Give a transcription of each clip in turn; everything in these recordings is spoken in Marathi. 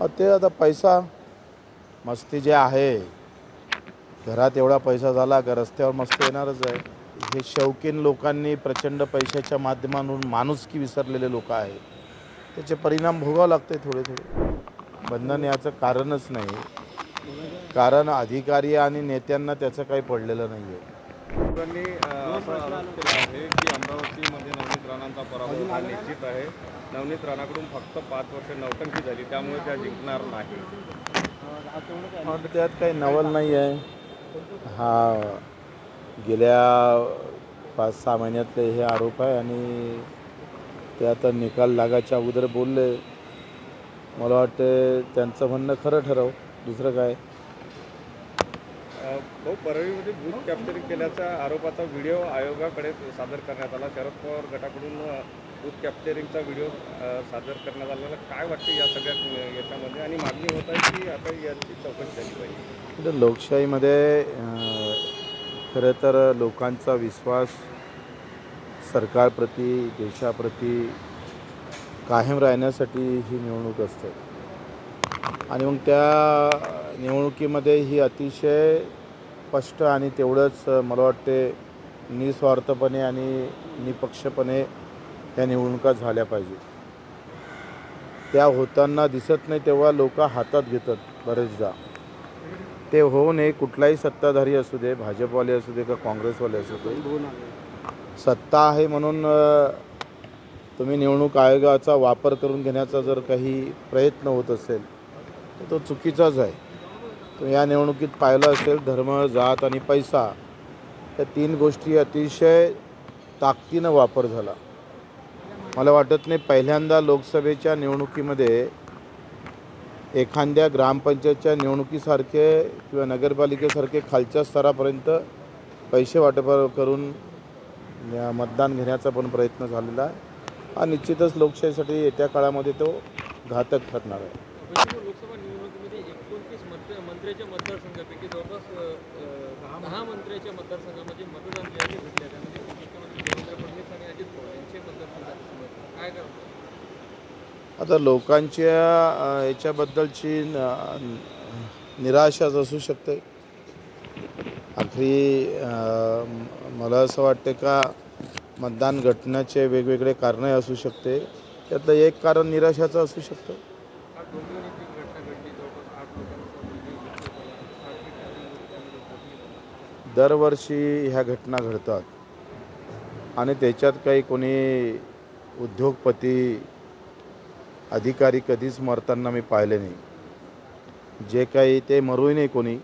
ते आता पैसा मस्ती जे आहे, घरात एवढा पैसा झाला का रस्त्यावर मस्ती येणारच आहे. हे शौकीन लोकांनी प्रचंड पैशाच्या माध्यमातून माणुसकी विसरलेले लोक आहेत. त्याचे परिणाम भोगावे लागते थोडे थोडे. बंधन याचं कारणच नाही, कारण अधिकारी आणि नेत्यांना त्याचं काही पडलेलं नाही आहे. त्यांनी असा आरोप केला आहे की अमरावतीमध्ये नवनीत राणांचा पराभव हा निश्चित आहे. नवनीत राणाकडून फक्त 5 वर्ष नौटंकी झाली, त्यामुळे त्या जिंकणार नाही. त्यात काही नवल नाही आहे. हा गेल्या 5-6 महिन्यातले हे आरोप आहे आणि ते आता निकाल लागायच्या अगोदर बोलले. मला वाटते त्यांचं म्हणणं खरं ठरव, दुसरं काय. भाऊ, परळीमध्ये बूथ कॅप्चरिंग केल्याच्या आरोपाचा व्हिडिओ आयोगाकडे सादर करण्यात आला. शरद पवार गटाकडून बूथ कॅप्चरिंगचा व्हिडिओ सादर करण्यात आलेला. काय वाटते या सगळ्या याच्यामध्ये, आणि मागणी होत आहे की आता याची चौकशी झाली पाहिजे? लोकशाहीमध्ये खरं तर लोकांचा विश्वास सरकारप्रती, देशाप्रती कायम राहण्यासाठी ही निवडणूक असते. आणि मग त्या निवडणुकीमध्ये ही अतिशय स्पष्ट आणि तेवढंच मला वाटते निस्वार्थपणे आणि निपक्षपणे या निवडणुका झाल्या पाहिजे. त्या होताना दिसत नाही तेव्हा लोक हातात घेतात बरेचदा. ते होऊ नये. कुठलाही सत्ताधारी असू दे, भाजपवाले असू दे का काँग्रेसवाले असू दे, सत्ता आहे म्हणून तुम्ही निवडणूक आयोगाचा वापर करून घेण्याचा जर काही प्रयत्न होत असेल तर तो चुकीचाच आहे. तुम्ही या निवडणुकीत पाहिलं असेल, धर्म, जात आणि पैसा या 3 गोष्टी अतिशय ताकदीनं वापर झाला. मला वाटत नाही पहिल्यांदा लोकसभेच्या निवडणुकीमध्ये एखाद्या ग्रामपंचायतच्या निवडणुकीसारखे किंवा नगरपालिकेसारखे खालच्या स्तरापर्यंत पैसे वाटप करून मतदान घेण्याचा पण प्रयत्न झालेला आहे. हा निश्चितच लोकशाहीसाठी येत्या काळामध्ये तो घातक ठरणार आहे. लोकसभा निवडणुकीमध्ये 29 मंत्र्याच्या मतदारसंघापैकी जवळपास 10 मंत्र्याच्या मतदारसंघामध्ये मतदान जे आहे घेतले, त्यामध्ये मुख्यमंत्री देवेंद्र फडणवीस आणि अजित पवार यांचे मतदारसंघ काय करतात? आता लोकांच्या याच्याबद्दलची निराशाच असू शकते. आखरी मला असं वाटते का मतदान घटण्याचे वेगवेगळे कारणं असू शकते. त्यातलं एक कारण निराशाचं असू शकतं. दरवर्षी ह्या घटना घडतात आणि त्याच्यात काही कोणी उद्योगपती, अधिकारी कधीच मरताना मी पाहिले नाही. जे काही ते मरूही नाही कोणी,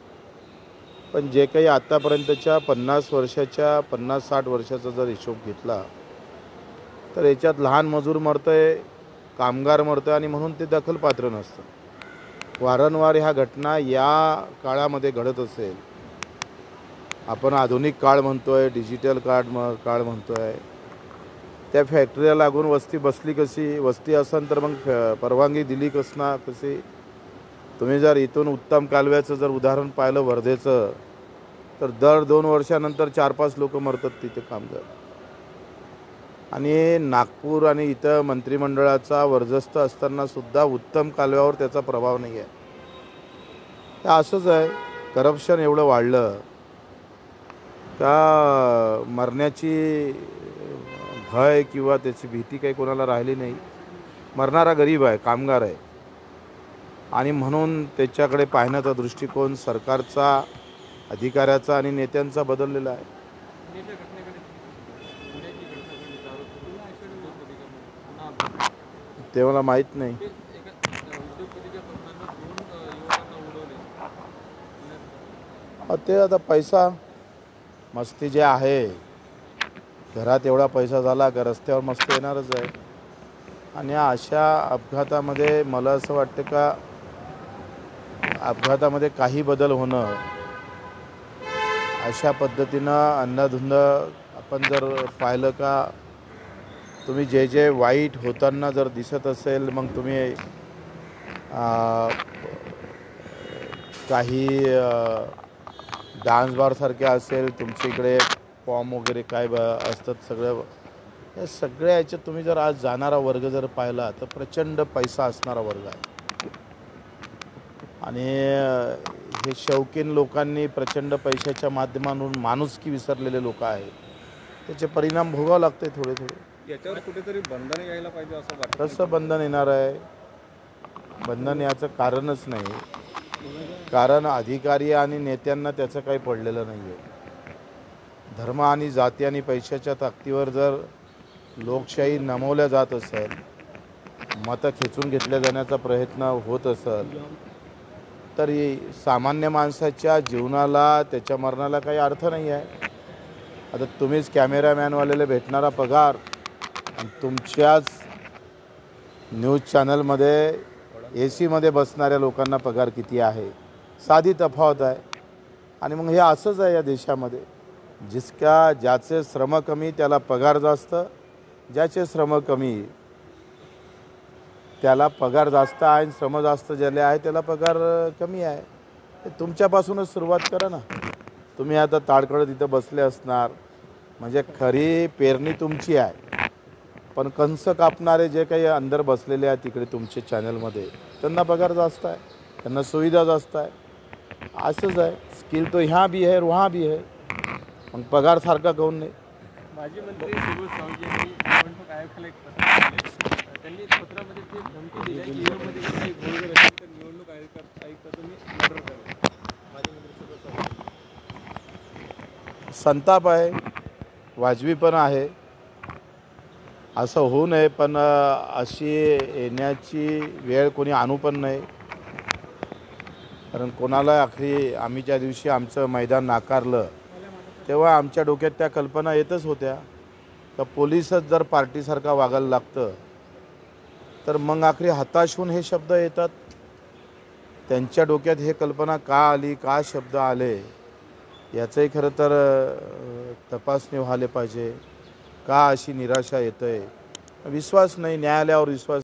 पण जे काही आतापर्यंतच्या 50 वर्षाच्या 50-60 वर्षाचा जर हिशोब घेतला तर याच्यात लहान मजूर मरतंय, कामगार मरतंय आणि म्हणून ते दखलपात्र नसतं. वारंवार ह्या घटना या काळामध्ये घडत असेल. आपण आधुनिक काळ म्हणतोय, डिजिटल काळ म्हणतोय. त्या फॅक्टरीला लागून वस्ती बसली कशी? वस्ती असेल तर मग परवानगी दिली कशी? तुम्ही जर इथून उत्तम कालव्याचं जर उदाहरण पाहिलं वर्धेचं, तर दर 2 वर्षानंतर 4-5 लोक मरतात तिथे कामगार. आणि नागपूर आणि इथं मंत्रिमंडळाचा वर्चस्व असताना सुद्धा उत्तम कालव्यावर त्याचा प्रभाव नाही आहे. तर असंच आहे. करप्शन एवढं वाढलं का मरण्याची भय किंवा त्याची भीती काही कोणाला राहिली नाही. मरणारा गरीब आहे, कामगार आहे, आणि म्हणून त्याच्याकडे पाहण्याचा दृष्टिकोन सरकारचा, अधिकाऱ्याचा आणि नेत्यांचा बदललेला आहे. ते मला माहीत नाही. ते आता पैसा मस्ती जे आहे, घरात एवढा पैसा झाला का रस्त्यावर मस्ती येणारच आहे. आणि अशा अपघातामध्ये मला असं वाटतं का अपघातामध्ये काही बदल होणं, अशा पद्धतीनं अंधाधुंद आपण जर पाहिलं का तुम्ही जे वाईट होताना जर दिसत असेल, मग तुम्ही काही डान्स बारसारखे असेल, तुमच्या इकडे फॉर्म वगैरे काय असतात सगळं, या सगळ्या याच्यात तुम्ही जर आज जाणारा वर्ग जर पाहिला तर प्रचंड पैसा असणारा वर्ग आहे. आणि हे शौकीन लोकांनी प्रचंड पैशाच्या माध्यमातून माणुसकी विसरलेले लोक आहेत, त्याचे परिणाम भोगावं लागते थोडे थोडे. याच्यावर कुठेतरी बंधन यायला पाहिजे असं वाटतं. कसं बंधन येणार आहे? बंधन याचं कारणच नाही, कारण अधिकारी आणि नेत्यांना त्याचं काही पडलेलं नाही आहे. धर्म आणि जाती आणि पैशाच्या ताकदीवर जर लोकशाही नमवल्या जात असेल, मतं खेचून घेतल्या जाण्याचा प्रयत्न होत असेल, तर सामान्य माणसाच्या जीवनाला, त्याच्या मरणाला काही अर्थ नाही आहे. आता तुम्हीच कॅमेरामॅनवाल्याला भेटणारा पगार आणि तुमच्याच न्यूज चॅनलमध्ये AC मध्ये बसणाऱ्या लोकांना पगार किती आहे, साधी तफावत आहे. आणि मग हे असंच आहे या देशामध्ये, ज्याचे श्रम कमी त्याला पगार जास्त, ज्याचे श्रम कमी त्याला पगार जास्त आहे, आणि श्रम जास्त ज्याले आहे त्याला पगार कमी आहे. हे तुमच्यापासूनच सुरुवात करा ना. तुम्ही आता ताडकळत इथं बसले असणार, म्हणजे खरी पेरणी तुमची आहे, पण कंस कापणारे जे काही अंदर बसलेले आहेत तिकडे तुमच्या चॅनलमध्ये, त्यांना पगार जास्त आहे, त्यांना सुविधा जास्त आहे. असंच आहे, स्किल तो ह्या भी है वहाँ भी है, पण पगार सारखा काऊन नाही? माजी मंत्री सुभाष सावजी यांनी निवडणूक आयोगाला एक पत्र लिहिले. त्यांनी पत्रामध्ये ते धमकी दिली आहे की ईव्हीएममध्ये जर काही घोळ जर असेल तर निवडणूक आयुक्त तुम्ही मर्डर करा. माजी मंत्री सुभाष सावजी. संताप आहे, वाजवी पण आहे, असं होऊ नये, पण अशी येण्याची वेळ कोणी आणू पण नाही. कारण कोणाला आखरी आम्ही ज्या दिवशी आमचं मैदान नाकारलं तेव्हा आमच्या डोक्यात त्या कल्पना येतच होत्या का पोलिसच जर पार्टीसारखा वागायला लागतं तर मग आखरी हताश होऊन हे शब्द येतात. त्यांच्या डोक्यात हे कल्पना का आली, का शब्द आले, याचंही खरं तर तपासणी व्हायला पाहिजे. का अशी निराशा येते? विश्वास नाही, न्यायालयावर विश्वास